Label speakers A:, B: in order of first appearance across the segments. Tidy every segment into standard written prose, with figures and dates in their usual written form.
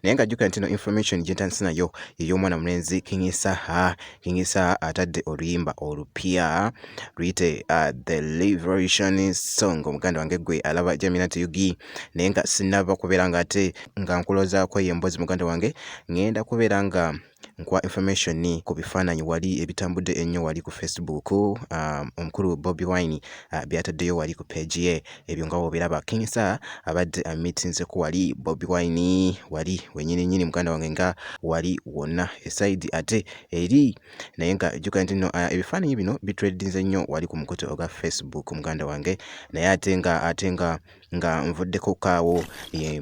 A: naye ng'ajjukira nti no information gye ntandise nayo ey'omwana mulenzi Kingisa atadde oluyimba olupya luyite The Liberation Song. Omuganda wange gwe alaba Jaminat Yugi, naye nga sinnaba kubeera nga ate nga nkulozaako emboozi muganda wange, ngenda kubeera nga nkuwa information ku bifaananyi wali ebitambudde ennyo wali ku Facebook, omukulu Bobi Wine byataddeyo wali ku page ye. Ebyo nga bw'obiraba Kingisa abadde amitinzeko wali Bobi Wine wali wenyini muganda wange nga wali wonna eside ate eri, naye nga jjuka nti no ebifaananyi bino bitredinze nnyo wali ku mukutu ogwa Facebook muganda wange, naye ate nga nvuddeko kaawo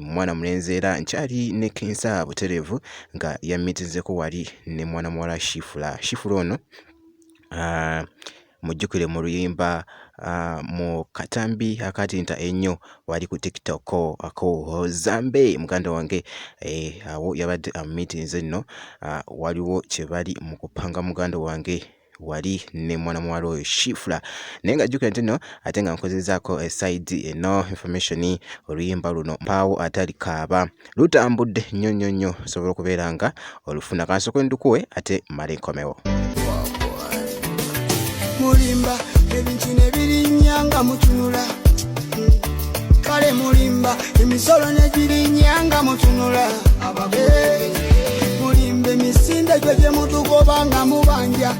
A: mwana mulenzi era nkyali ne Kingisa butereevu nga yamitinzeko wali ne mwana muwala Shifula ono mujjukire mu luyimba mu katambi akatinta ennyo wali ku TikTok ako Zambe muganda wange, awo yabadde amitinze nno, waliwo kye bali mu kupanga muganda wange wali ne mwana muwala oyo Shifula, naye nga jjukira nti nno ate nga nkozezaako eside eno information oluyimba luno mpaawo atali kaaba lutambudde nnyo osobola okubeera nga olufuna. Kansooke ndukuwe ate mmale nkomewo.
B: Mulimba ebintu ne birinnyanga mutunula, kale mulimba emisolo ne girinnyanga mutunula, mulimba emisinde gye mutugobanga mubanja,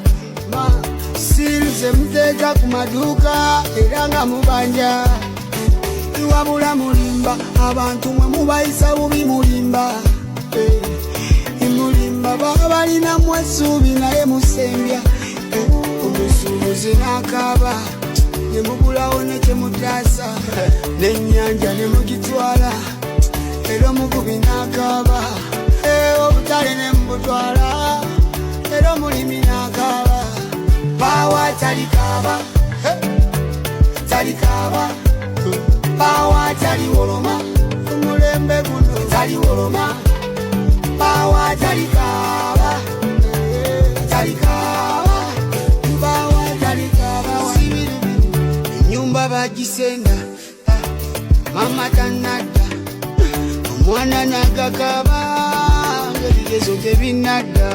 B: siru ze muteeka ku maduuka era nga mubanja, wabula mulimba abantu mwe mubayisa bubi mulimba, mulimba baba balinamu essuubi naye musembya, omusuubuzi n'akaaba ne mubulawo ne kyemutaasa, n'ennyanja ne mugitwala era omukubi n'akaaba, obutale ne mubutwala era omulimi n'akaaba. Bawa talikaaba bawa taliwoloma, omulembe guno taliwoloma, bawa talikaaba bawa talikaaba. Ennyumba bagisenda mama tanadda, omwana n'agakaaba ng'ebigezo tebinadda,